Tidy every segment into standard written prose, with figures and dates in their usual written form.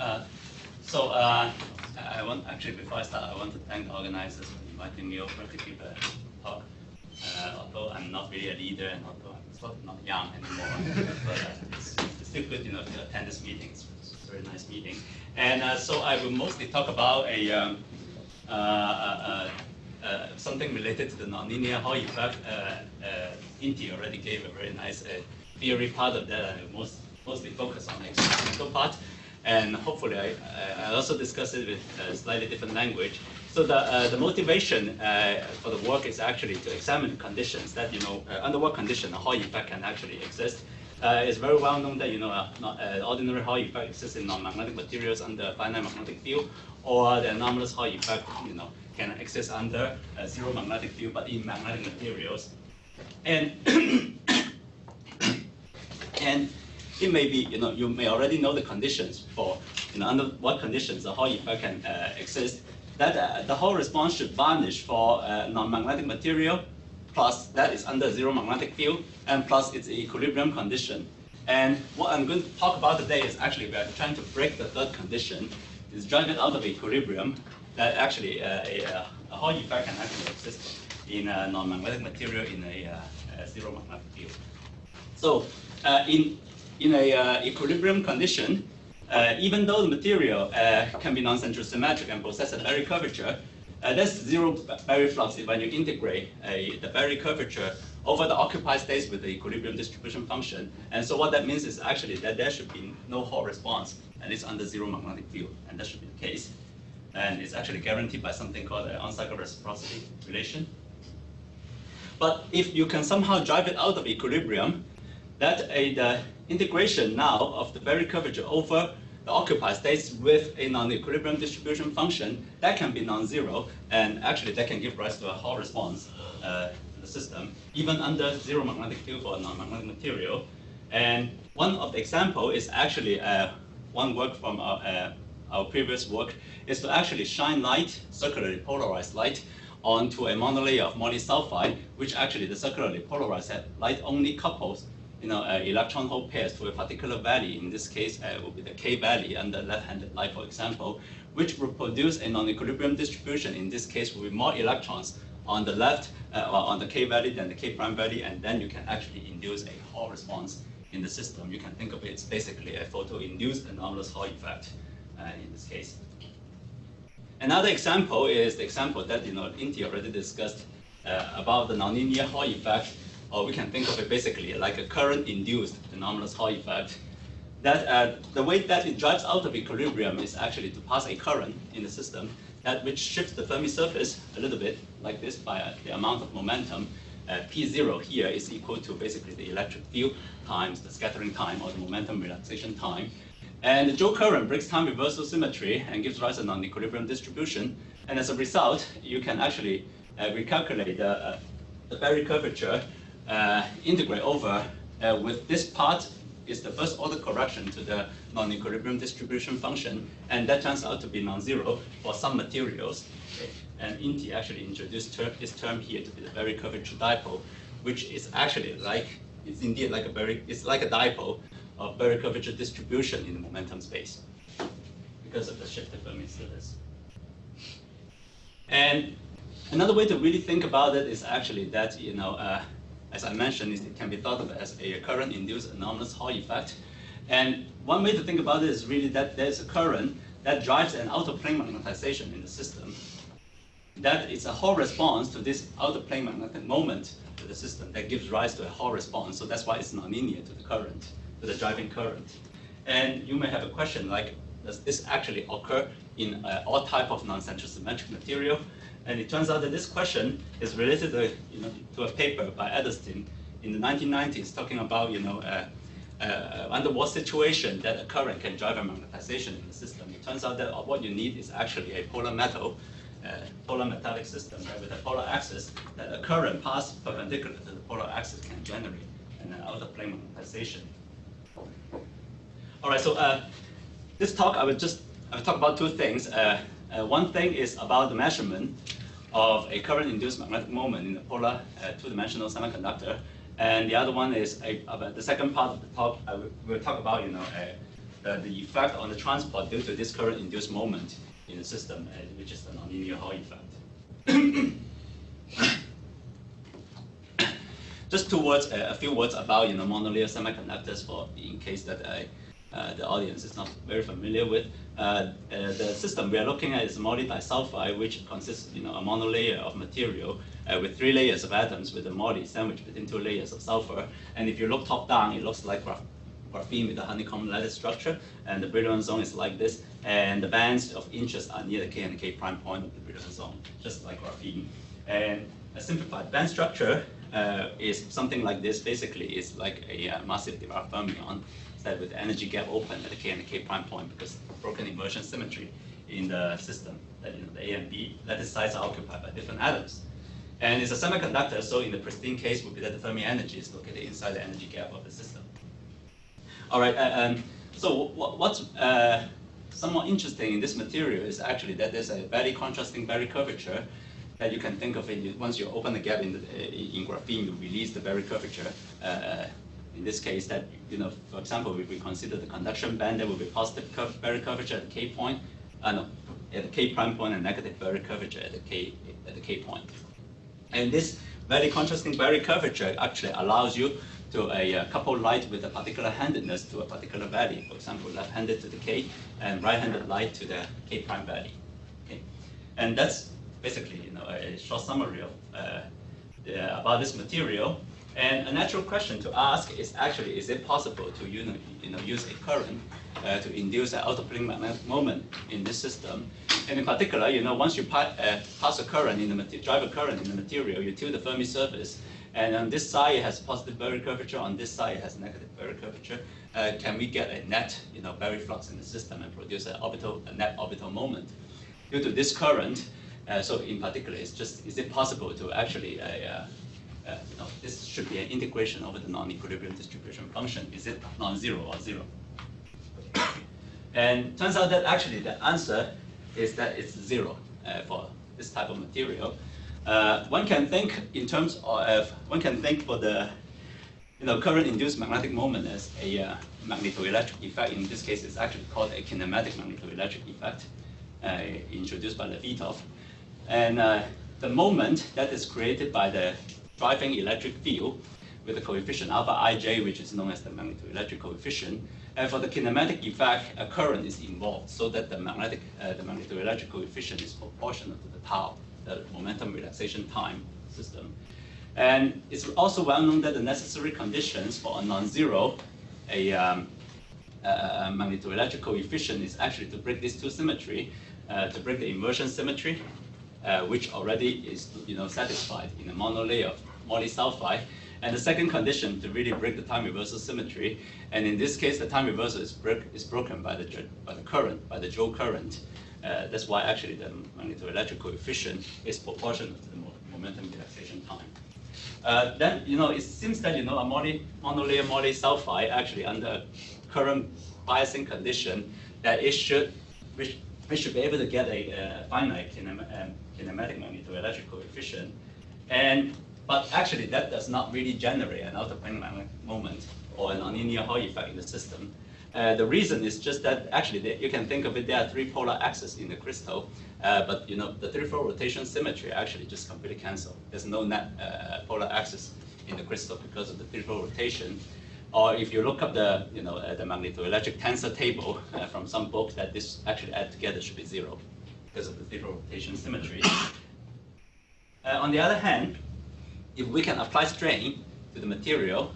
Uh, I want actually before I start, I want to thank the organizers for inviting me over to give a talk. Although I'm not really a leader, and although I'm sort of not young anymore, but it's still good, to attend this meeting. It's a very nice meeting. And so I will mostly talk about something related to the nonlinear Hall effect. Inti already gave a very nice theory part of that. I will mostly focus on the experimental part. And hopefully I also discuss it with a slightly different language. So the motivation for the work is actually to examine the conditions that, under what condition a Hall effect can actually exist. It's very well known that, ordinary Hall effect exists in non-magnetic materials under finite magnetic field, or the anomalous Hall effect, can exist under zero magnetic field, but in magnetic materials. And and it may be, you may already know the conditions for, under what conditions the Hall effect can exist. That the Hall response should vanish for non-magnetic material, plus that is under zero magnetic field, and plus its equilibrium condition. And what I'm going to talk about today is actually we are trying to break the third condition, is drive it out of equilibrium, that actually a Hall effect can actually exist in a non-magnetic material in a zero magnetic field. So in a equilibrium condition, even though the material can be non-central symmetric and possess a Berry curvature, there's zero Berry flux when you integrate the Berry curvature over the occupied states with the equilibrium distribution function. And so what that means is actually that there should be no Hall response, and it's under zero magnetic field, and that should be the case. And it's actually guaranteed by something called an on-cycle reciprocity relation. But if you can somehow drive it out of equilibrium, that the integration now of the Berry curvature over the occupied states with a non-equilibrium distribution function, that can be non-zero, and actually that can give rise to a Hall response in the system, even under zero magnetic field for a non-magnetic material. And one of the example is actually one work from our previous work, is to actually shine light, circularly polarized light, onto a monolayer of molysulfide, which actually the circularly polarized light only couples electron hole pairs to a particular value. In this case, it will be the K value under left-handed light, for example, which will produce a non-equilibrium distribution. In this case, will be more electrons on the left, on the K value than the K prime value, and then you can actually induce a Hall response in the system. You can think of it as basically a photo-induced anomalous Hall effect in this case. Another example is the example that Inti already discussed about the nonlinear Hall effect. Or we can think of it basically like a current-induced anomalous Hall effect. That the way that it drives out of equilibrium is actually to pass a current in the system that which shifts the Fermi surface a little bit like this by the amount of momentum. P0 here is equal to basically the electric field times the scattering time or the momentum relaxation time. And the Joule current breaks time reversal symmetry and gives rise to a non-equilibrium distribution. And as a result, you can actually recalculate the Berry curvature, integrate over with this part is the first order correction to the non-equilibrium distribution function, and that turns out to be non-zero for some materials. Okay. And Inti actually introduced this term here to be the Berry curvature dipole, which is actually it's indeed like it's like a dipole of Berry curvature distribution in the momentum space because of the shifted Fermi surface. And another way to really think about it is actually that as I mentioned, it can be thought of as a current-induced anomalous Hall effect. And one way to think about it is really that there's a current that drives an outer plane magnetization in the system. That is a Hall response to this outer plane magnetic moment to the system that gives rise to a Hall response. So that's why it's nonlinear to the current, to the driving current. And you may have a question like, does this actually occur in all type of non-central symmetric material? And it turns out that this question is related to a paper by Edelstein in the 1990s talking about under what situation that a current can drive a magnetization in the system. It turns out that what you need is actually a polar metallic system, right, with a polar axis that a current passed perpendicular to the polar axis can generate an outer plane magnetization. All right, so this talk I will talk about two things. One thing is about the measurement of a current-induced magnetic moment in a polar two-dimensional semiconductor, and the other one is about the second part of the talk. I will talk about the effect on the transport due to this current-induced moment in the system, which is the nonlinear Hall effect. Just a few words about monolayer semiconductors, for in case that the audience is not very familiar with. The system we are looking at is moly-disulfide, which consists a monolayer of material with 3 layers of atoms with the moly sandwiched between 2 layers of sulfur. And if you look top down, it looks like graphene with a honeycomb lattice structure, and the Brillouin zone is like this, and the bands of interest are near the K and the K prime point of the Brillouin zone, just like graphene. And a simplified band structure is something like this. Basically, it's like a massive Dirac fermion set with the energy gap open at the K and the K prime point because of broken inversion symmetry in the system. That the A and B lattice sites are occupied by different atoms. And it's a semiconductor, so in the pristine case would be that the Fermi energy is located inside the energy gap of the system. All right, so what's somewhat interesting in this material is actually that there's a very contrasting Berry curvature that you can think of it. Once you open the gap in graphene, you release the Berry curvature. In this case, that for example, if we consider the conduction band, there will be positive Berry curvature at the K point, at the K prime point, and negative Berry curvature at the K point. And this very contrasting Berry curvature actually allows you to couple light with a particular handedness to a particular value. For example, left-handed to the K and right-handed light to the K prime value. Okay, and that's basically a short summary of about this material. And a natural question to ask is actually, is it possible to use a current to induce an out-of-plane magnetic moment in this system? And in particular, once you pass a current in the drive a current in the material, you tilt the Fermi surface, and on this side it has positive Berry curvature, on this side it has negative Berry curvature. Can we get a net Berry flux in the system and produce a net orbital moment due to this current? So in particular, is it possible to actually this should be an integration over the non-equilibrium distribution function. Is it non-zero or zero? And turns out that actually the answer is that it's zero for this type of material. One can think in terms of, one can think for the current-induced magnetic moment as a magnetoelectric effect. In this case, it's actually called a kinematic magnetoelectric effect, introduced by Levitov. And the moment that is created by the driving electric field with the coefficient alpha ij, which is known as the magnetoelectric coefficient. And for the kinematic effect, a current is involved, so that the magnetoelectric coefficient is proportional to the tau, the momentum relaxation time system. And it's also well known that the necessary conditions for a non-zero, magnetoelectric coefficient is actually to break this two symmetry, to break the inversion symmetry, which already is satisfied in a monolayer of moly sulfide. And the second condition to really break the time reversal symmetry, and in this case the time reversal is broken by the current, by the Joule current. That's why actually the magnetoelectric coefficient is proportional to the momentum relaxation time. Then it seems that a monolayer moly sulfide actually under current biasing condition that we should be able to get a finite kinematic magnetoelectric coefficient. But actually that does not really generate an out-of-plane magnetic moment or a nonlinear Hall effect in the system. The reason is just that actually you can think of it, there are 3 polar axes in the crystal, but the 3-fold rotation symmetry actually just completely cancel. There's no net polar axis in the crystal because of the 3-fold rotation. Or if you look up the the magnetoelectric tensor table from some book, that this actually add together should be 0 because of the 3-fold rotation symmetry. On the other hand, if we can apply strain to the material,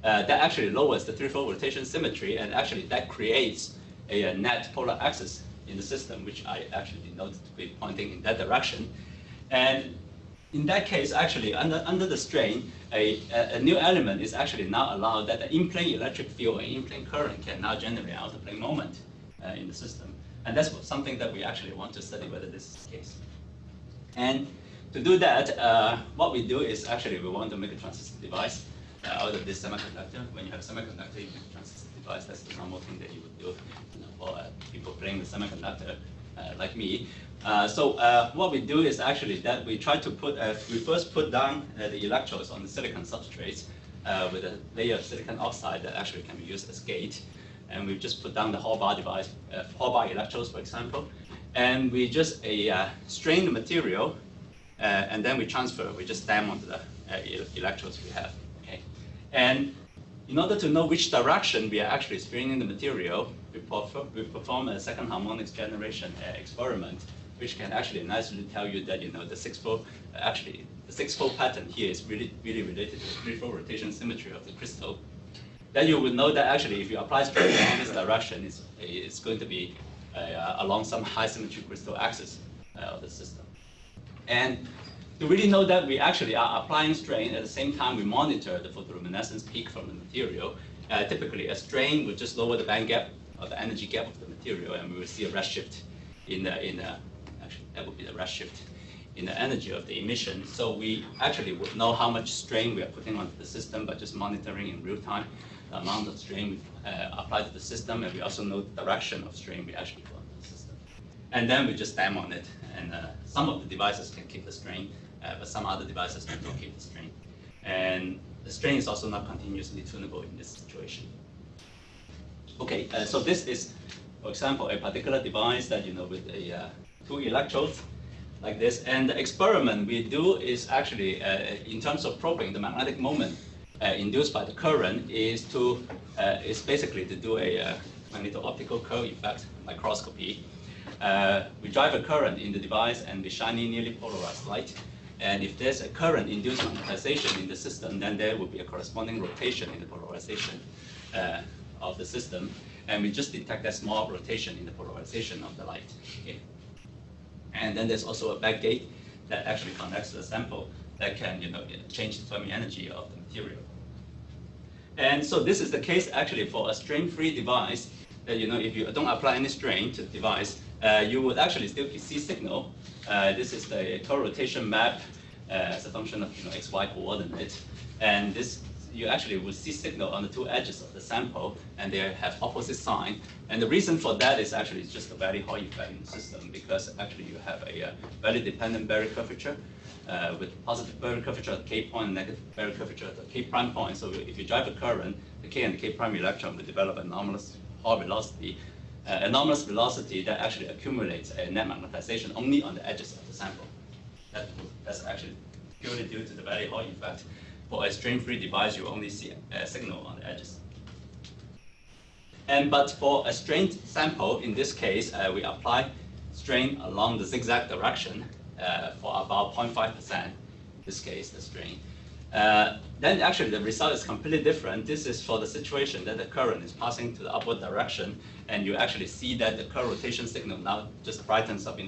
that actually lowers the 3-fold rotation symmetry, and actually that creates a net polar axis in the system, which I actually denote to be pointing in that direction. And in that case, actually, under the strain, a new element is actually now allowed that the in-plane electric field and in-plane current can now generate out-of-plane moment in the system. And that's something that we actually want to study whether this is the case. And to do that, what we do is actually we want to make a transistor device out of this semiconductor. When you have a semiconductor, you make a transistor device. That's the normal thing that you would do for people playing the semiconductor like me. So what we do is actually that we try to we first put down the electrodes on the silicon substrates with a layer of silicon oxide that actually can be used as gate. and we just put down the Hall bar device, Hall bar electrodes, for example, and we just strain the material, and then we transfer. We just stamp onto the electrodes we have. Okay, and in order to know which direction we are actually straining the material, we perform a second harmonics generation experiment, which can actually nicely tell you that the six-fold pattern here is really related to the three-fold rotation symmetry of the crystal. Then you will know that actually if you apply strain along this direction, it's going to be along some high symmetry crystal axis of the system. And to really know that we actually are applying strain at the same time we monitor the photoluminescence peak from the material, typically a strain would just lower the band gap or the energy gap of the material, and we will see a redshift actually that would be the redshift in the energy of the emission. So we actually would know how much strain we are putting onto the system by just monitoring in real time the amount of strain we apply to the system, and we also know the direction of strain we actually put onto the system. And then we just stamp on it, and some of the devices can keep the strain, but some other devices do not keep the strain. And the strain is also not continuously tunable in this situation. Okay, so this is, for example, a particular device that with two electrodes like this. And the experiment we do is actually, in terms of probing the magnetic moment induced by the current, is basically to do a magneto-optical curve effect microscopy. We drive a current in the device and we shine linearly polarized light. And if there's a current-induced magnetization in the system, then there will be a corresponding rotation in the polarization of the system. And we just detect that small rotation in the polarization of the light. Okay. And then there's also a backgate that actually connects to the sample that can change the Fermi energy of the material. And so this is the case actually for a strain-free device that if you don't apply any strain to the device, you would actually still see signal. This is the co-rotation map as a function of XY coordinate. And this, you actually will see signal on the two edges of the sample, and they have opposite sign. And the reason for that is actually just a very Hall effect in the system, because actually you have a very dependent barrier curvature with positive barrier curvature at the K point and negative barrier curvature at the K prime point. So if you drive a current, the K and the K prime electron will develop anomalous Hall velocity. Anomalous velocity that actually accumulates a net magnetization only on the edges of the sample. That's actually purely due to the very Hall effect. For a strain-free device, you only see a signal on the edges. But for a strained sample, in this case, we apply strain along the zigzag direction for about 0.5%, in this case, the strain. Then actually the result is completely different. This is for the situation that the current is passing to the upward direction, and you actually see that the current rotation signal now just brightens up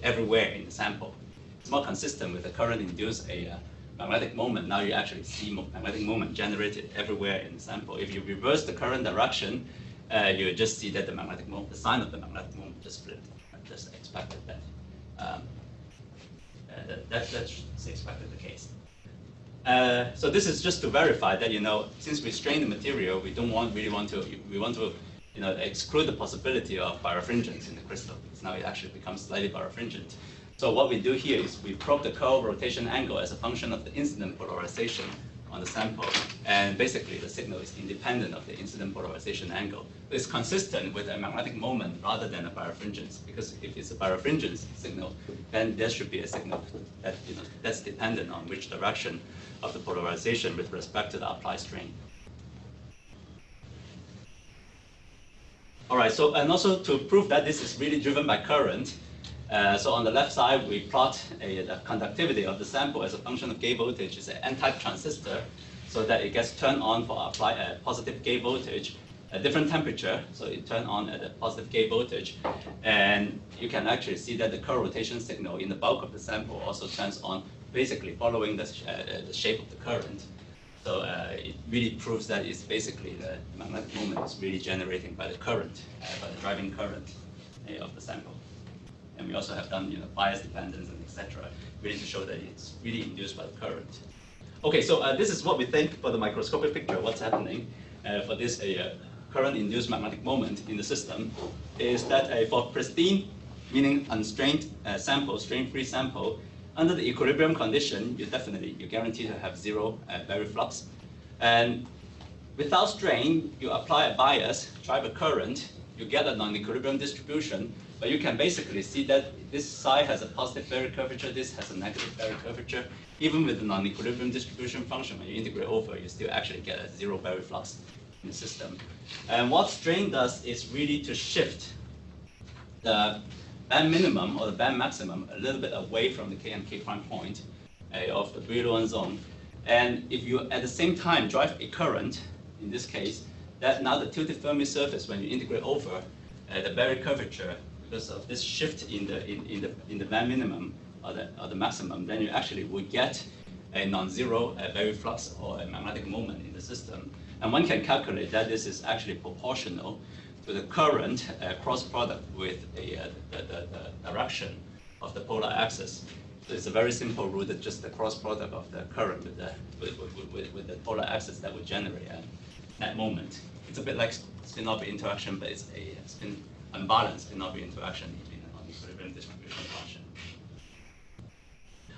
everywhere in the sample. It's more consistent with the current induced a magnetic moment. Now you actually see magnetic moment generated everywhere in the sample. If you reverse the current direction, you just see that the sign of the magnetic moment just flipped. I just expected that. That's expected the case. So this is just to verify that since we strain the material, we want to exclude the possibility of birefringence in the crystal, because now it actually becomes slightly birefringent. So what we do here is we probe the curve rotation angle as a function of the incident polarization on the sample, and basically the signal is independent of the incident polarization angle. It's consistent with a magnetic moment rather than a birefringence, because if it's a birefringence signal, then there should be a signal that that's dependent on which direction of the polarization with respect to the applied strain. All right, so and also to prove that this is really driven by current, so on the left side, we plot the conductivity of the sample as a function of gate voltage. It's an N-type transistor, so that it gets turned on for apply a positive gate voltage, a different temperature, so it turns on at a positive gate voltage. And you can actually see that the current rotation signal in the bulk of the sample also turns on, basically following the shape of the current. So it really proves that it's basically the magnetic moment is really generated by the current, by the driving current of the sample. And we also have done bias dependence and etc. really to show that it's really induced by the current. Okay, so this is what we think for the microscopic picture. What's happening for this current-induced magnetic moment in the system is that for pristine, meaning unstrained sample, strain-free sample, under the equilibrium condition, you guarantee to have zero barrier flux. And Without strain, you apply a bias, drive a current, you get a non-equilibrium distribution, but you can basically see that this side has a positive Berry curvature, this has a negative Berry curvature. Even with the non-equilibrium distribution function, when you integrate over, you still actually get a zero Berry flux in the system. And what strain does is really to shift the band minimum or the band maximum a little bit away from the K and K prime point of the Brillouin zone. And if you at the same time drive a current, in this case, that now the tilted Fermi surface, when you integrate over the Berry curvature, because of this shift in the band minimum or the maximum, then you actually would get a non-zero Berry flux or a magnetic moment in the system. And one can calculate that this is actually proportional to the current cross product with the direction of the polar axis. So it's a very simple rule that just the cross product of the current with the polar axis that would generate a net moment. It's a bit like spin-orbit interaction, but it's a unbalanced spin-orbit interaction between an equilibrium distribution function.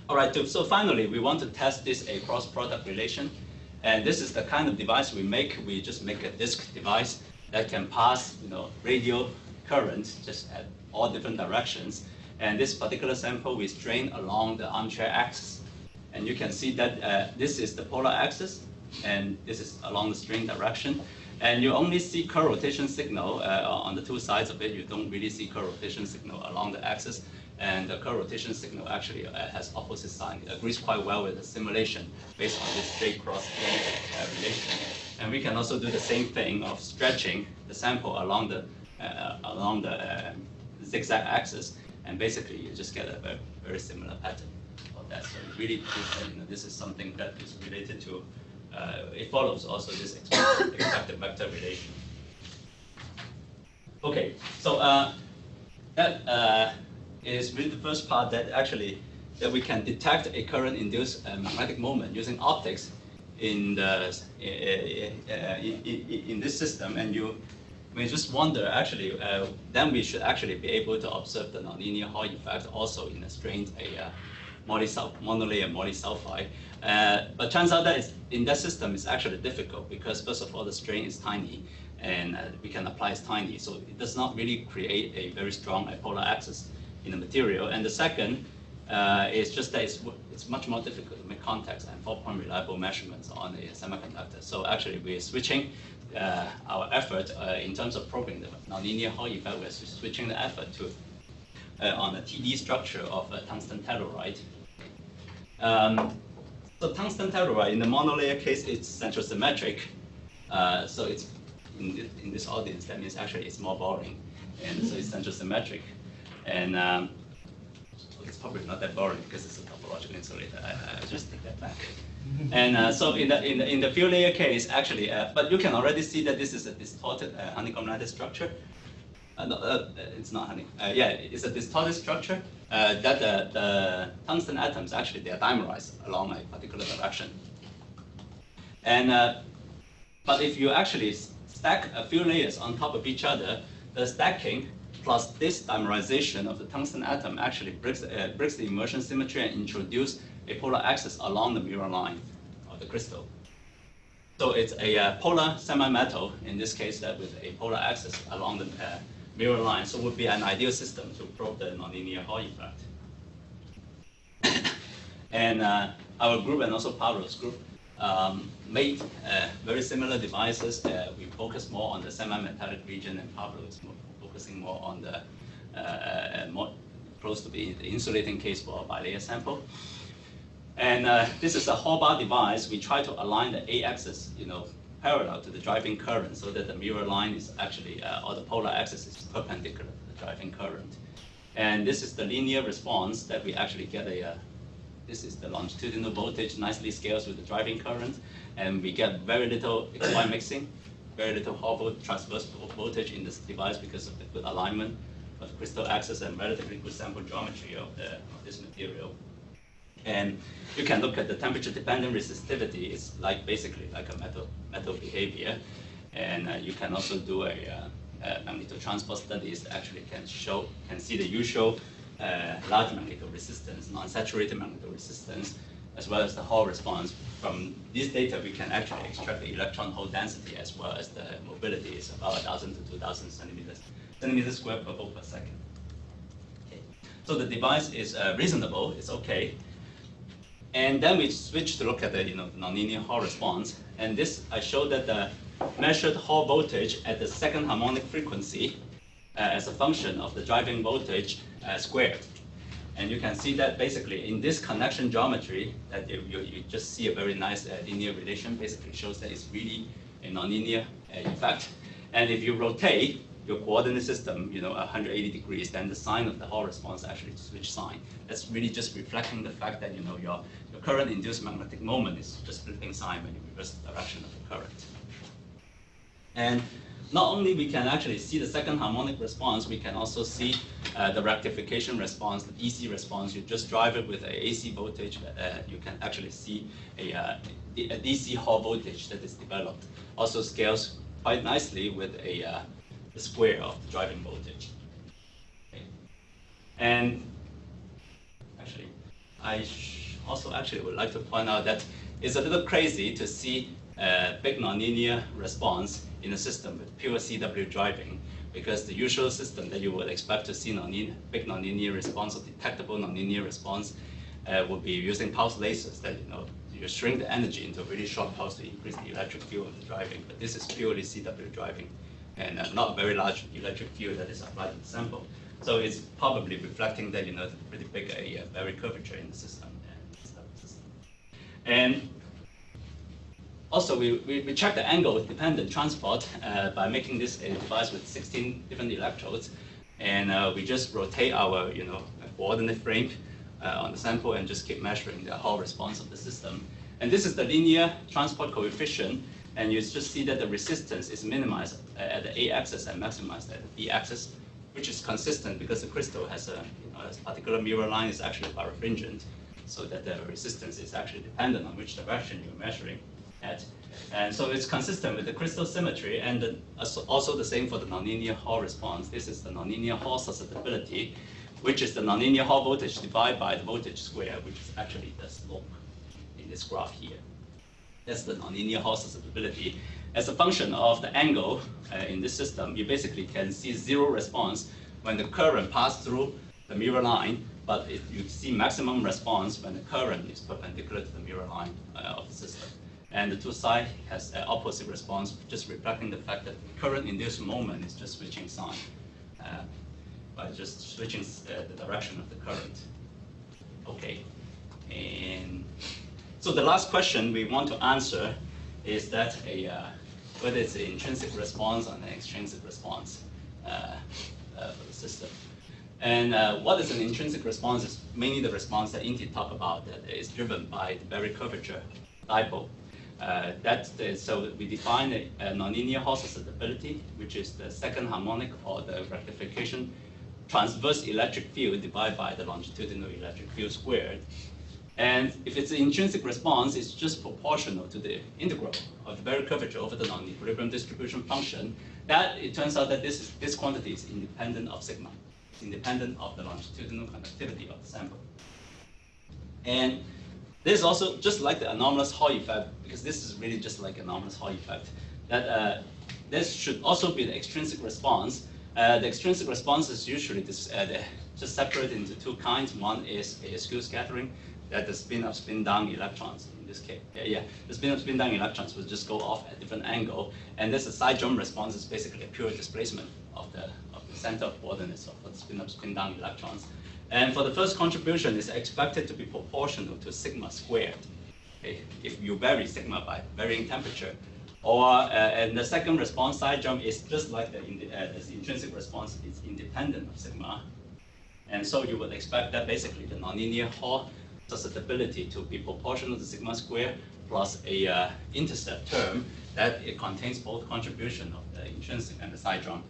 All right, so finally, we want to test this a cross-product relation. And this is the kind of device we make. We just make a disk device that can pass radial current just at all different directions. And this particular sample we strain along the armchair axis. And you can see that this is the polar axis, and this is along the strain direction. And you only see co-rotation signal on the two sides of it. You don't really see co-rotation signal along the axis. And the co-rotation signal actually has opposite sign. It agrees quite well with the simulation based on this J cross relation. And we can also do the same thing of stretching the sample along the zigzag axis. And basically, you just get a very, very similar pattern of that. So it really proves that this is something that is related to, it follows also this expected vector relation. Okay, so that is really the first part that actually that we can detect a current-induced magnetic moment using optics in this system, and you may just wonder actually then we should actually be able to observe the nonlinear Hall effect also in a strained monolayer molysulfide. But turns out that in that system it's actually difficult because first of all the strain is tiny and we can apply as tiny, so it does not really create a very strong polar axis in the material. And the second is just that it's much more difficult to make contacts and 4-point reliable measurements on a semiconductor. So actually we're switching our effort in terms of probing the nonlinear Hall effect. We're switching the effort to on a TD structure of tungsten telluride. So tungsten telluride in the monolayer case it's centrosymmetric. So it's in this audience that means actually it's more boring, and so it's centrosymmetric. And it's probably not that boring because it's a topological insulator. I just take that back. And so in the field layer case, actually, but you can already see that this is a distorted honeycomb lattice structure. No, it's not honeycomb. Yeah, it's a distorted structure that the tungsten atoms actually they are dimerized along a particular direction. And but if you actually stack a few layers on top of each other, the stacking plus this dimerization of the tungsten atom actually breaks the immersion symmetry and introduce a polar axis along the mirror line of the crystal. So it's a polar semi-metal, in this case, that with a polar axis along the mirror line. So it would be an ideal system to probe the nonlinear Hall effect. And our group and also Pablo's group made very similar devices. We focus more on the semi-metallic region, and Pablo is focusing more on the more close to the insulating case for a bilayer sample. And this is a Hall bar device. We try to align the A-axis, parallel to the driving current, so that the mirror line is actually, or the polar axis is perpendicular to the driving current. And this is the linear response that we actually get this is the longitudinal voltage, nicely scales with the driving current, and we get very little XY mixing, very little Hall transverse voltage in this device because of the good alignment of the crystal axis and relatively good sample geometry of this material. And you can look at the temperature-dependent resistivity. It's basically like a metal behavior. And you can also do a magnetotransport studies. Actually, can see the usual large magnetic resistance, non-saturated magnetic resistance as well as the Hall response. From this data, we can actually extract the electron hole density as well as the mobility is about 1,000 to 2,000 centimeters squared per volt per second. Okay. So the device is reasonable, it's okay. And then we switch to look at the, the nonlinear Hall response. And this, I showed that the measured Hall voltage at the second harmonic frequency as a function of the driving voltage squared. And you can see that basically in this connection geometry, that you just see a very nice linear relation. Basically shows that it's really a nonlinear effect. And if you rotate your coordinate system, 180 degrees, then the sign of the Hall response actually switch sign. That's really just reflecting the fact that your current induced magnetic moment is just flipping sign when you reverse the direction of the current. And not only we can actually see the second harmonic response, we can also see the rectification response, the DC response. You just drive it with a AC voltage, you can actually see a DC Hall voltage that is developed. Also scales quite nicely with the square of the driving voltage. Okay. And actually, I also would like to point out that it's a little crazy to see a big nonlinear response in a system with pure CW driving, because the usual system that you would expect to see big nonlinear response or detectable nonlinear response would be using pulse lasers that you shrink the energy into a really short pulse to increase the electric field of the driving. But this is purely CW driving, and not a very large electric field that is applied to the sample. So it's probably reflecting that pretty big Berry curvature in the system. And also, we check the angle-dependent transport by making this a device with 16 different electrodes, and we just rotate our coordinate frame on the sample and just keep measuring the Hall response of the system. And this is the linear transport coefficient, and you just see that the resistance is minimized at the A-axis and maximized at the B-axis, which is consistent because the crystal has a particular mirror line is actually birefringent, so that the resistance is actually dependent on which direction you're measuring at. And so it's consistent with the crystal symmetry, and also the same for the nonlinear Hall response. This is the nonlinear Hall susceptibility, which is the nonlinear Hall voltage divided by the voltage square, which is actually the slope in this graph here. That's the nonlinear Hall susceptibility. As a function of the angle in this system, you basically can see zero response when the current passes through the mirror line, but you see maximum response when the current is perpendicular to the mirror line of the system. And the two sides has an opposite response, just reflecting the fact that the current induced moment is just switching sign by just switching the direction of the current. Okay, and so the last question we want to answer is that whether it's an intrinsic response or an extrinsic response for the system. And what is an intrinsic response is mainly the response that Inti talked about that is driven by the Berry curvature dipole. So we define a nonlinear Hall susceptibility, which is the second harmonic or the rectification transverse electric field divided by the longitudinal electric field squared. And if it's an intrinsic response, it's just proportional to the integral of the Berry curvature over the non-equilibrium distribution function. That it turns out that this quantity is independent of sigma. It's independent of the longitudinal conductivity of the sample. And this is also just like the anomalous Hall effect, because this is really just like anomalous Hall effect, that this should also be the extrinsic response. The extrinsic response is usually just separated into two kinds. One is a skew scattering, that the spin-up, spin-down electrons, in this case, the spin-up, spin-down electrons will just go off at different angle, and this side drum response is basically a pure displacement of the center of coordinates of the spin-up, spin-down electrons. And for the first contribution, it's expected to be proportional to sigma squared, okay, if you vary sigma by varying temperature. Or and the second response side jump is just like the intrinsic response is independent of sigma. And so you would expect that basically the nonlinear Hall susceptibility to be proportional to sigma squared plus a intercept term that it contains both contribution of the intrinsic and the side jump.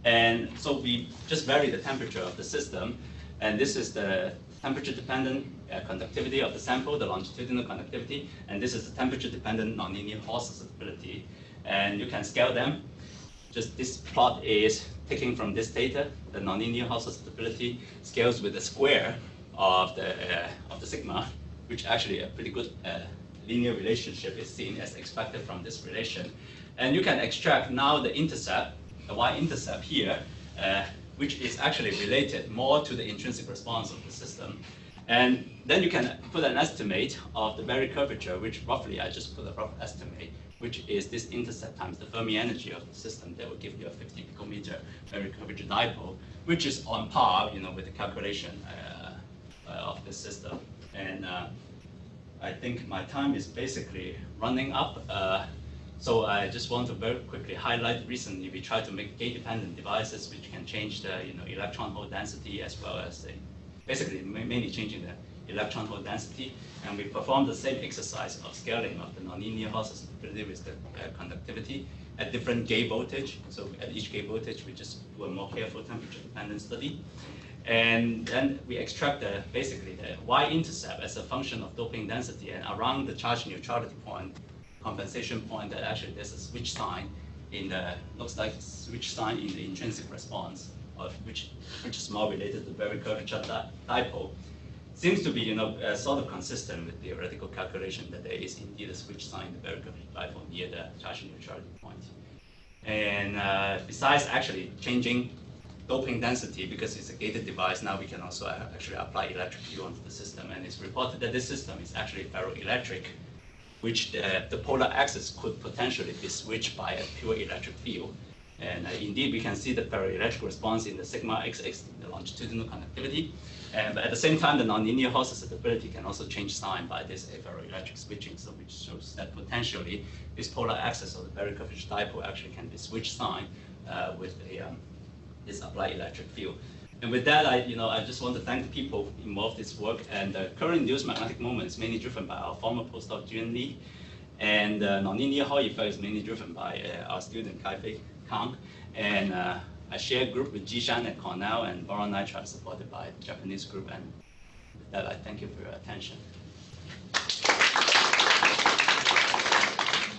And so we just vary the temperature of the system, and this is the temperature-dependent conductivity of the sample, the longitudinal conductivity, and this is the temperature-dependent nonlinear Hall susceptibility. And you can scale them. Just this plot is taken from this data. The nonlinear Hall susceptibility scales with the square of the sigma, which actually a pretty good linear relationship is seen as expected from this relation. And you can extract now the intercept, the y-intercept here, which is actually related more to the intrinsic response of the system. And then you can put an estimate of the Berry curvature, which roughly, I just put a rough estimate, which is this intercept times the Fermi energy of the system that will give you a 50 picometer Berry curvature dipole, which is on par, with the calculation of this system. And I think my time is basically running up. So I just want to very quickly highlight, recently we tried to make gate-dependent devices which can change the electron hole density as well as basically mainly changing the electron hole density. And we performed the same exercise of scaling of the nonlinear Hall susceptibility with the conductivity at different gate voltage. So at each gate voltage, we just do a more careful temperature-dependent study. And then we extract basically the y-intercept as a function of doping density, and around the charge neutrality point, compensation point, that actually there's a switch sign in the, looks like switch sign in the intrinsic response, of which is more related to Berry curvature dipole. Seems to be sort of consistent with theoretical calculation that there is indeed a switch sign in the Berry curvature dipole near the charge neutrality point. And besides actually changing doping density, because it's a gated device, now we can also actually apply electric field onto the system. And it's reported that this system is actually ferroelectric, which the polar axis could potentially be switched by a pure electric field. And indeed, we can see the ferroelectric response in the sigma XX, the longitudinal conductivity. But at the same time, the nonlinear Hall susceptibility can also change sign by this ferroelectric switching, so which shows that potentially this polar axis of the Berry curvature dipole actually can be switched sign with this applied electric field. And with that, I just want to thank the people involved in this work. And the current induced magnetic moment is mainly driven by our former postdoc, Juan Lee. And the nonlinear Hall effect is mainly driven by our student, Kai-Fei Kang. And I share a group with Jishan at Cornell, and boron nitride supported by the Japanese group. And with that, I thank you for your attention.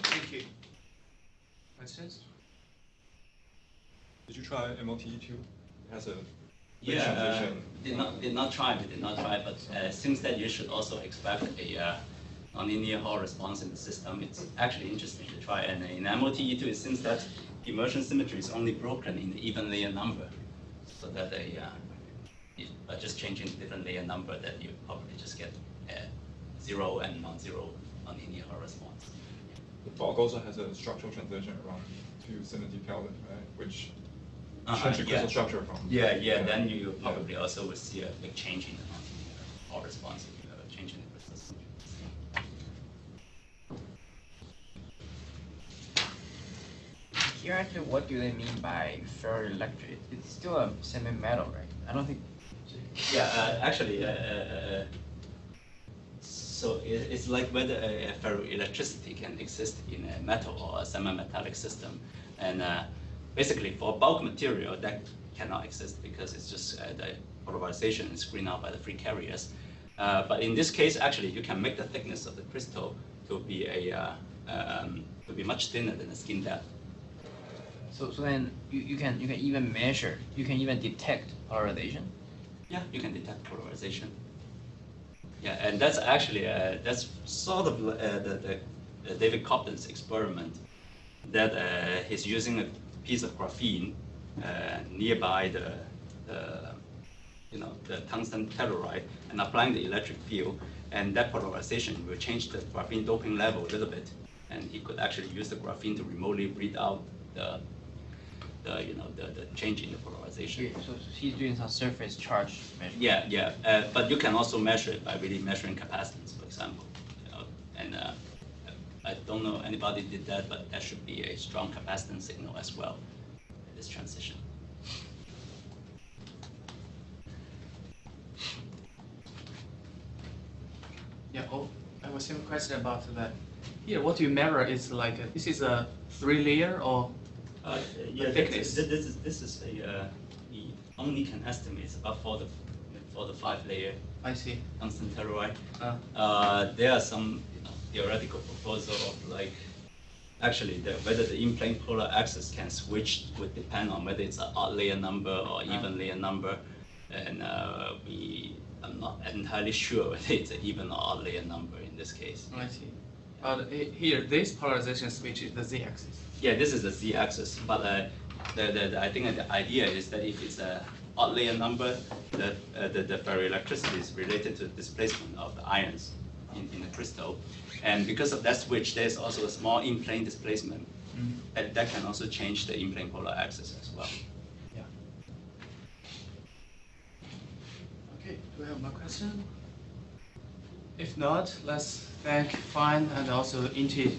Thank you. Questions? Did you try MOTE2? It has a yeah, did not try, but it seems that you should also expect a nonlinear Hall response in the system. It's actually interesting to try. And in MOTE2, it seems that immersion symmetry is only broken in the even layer number, so that by just changing the different layer number, that you probably just get a zero and non-zero nonlinear Hall response. The talk also has a structural transition around 270 Kelvin, right? Which changes crystal structure from. Yeah. Then you probably also will see a big change in the nonlinear Hall response if you have a change in the crystal structure. Here, actually, what do they mean by ferroelectric? It's still a semi-metal, right? I don't think. Yeah, actually, so it's like whether a ferroelectricity can exist in a metal or a semi-metallic system. And basically, for bulk material, that cannot exist because it's just the polarization is screened out by the free carriers. But in this case, actually, you can make the thickness of the crystal to be much thinner than the skin depth. So then you can even measure, you can even detect polarization? Yeah, you can detect polarization. Yeah, and that's actually, that's sort of the David Cobden's experiment, that he's using a piece of graphene nearby the tungsten telluride and applying the electric field, and that polarization will change the graphene doping level a little bit, and he could actually use the graphene to remotely read out the change in the polarization. Yeah, so he's doing some surface charge measurement. Yeah. But you can also measure it by really measuring capacitance, for example. And I don't know anybody did that, but that should be a strong capacitance signal as well, this transition. Yeah, I was having a question about that. Here, what you measure is like, this is a 3-layer or yeah, thickness? This is a, we only can estimate about for the 5-layer. I see. Tungsten telluride. There are some theoretical proposal of like, actually whether the in-plane polar axis can switch would depend on whether it's an odd layer number or even layer number. And I'm not entirely sure whether it's an even or odd layer number in this case. I see. Here, this polarization switch is the z-axis. Yeah, this is the z-axis, but I think the idea is that if it's an odd layer number, the ferroelectricity is related to the displacement of the ions in the crystal. And because of that switch, there's also a small in-plane displacement. And that can also change the in-plane polar axis as well. Yeah. Okay, do we have more question? If not, let's thank Fine and also Inti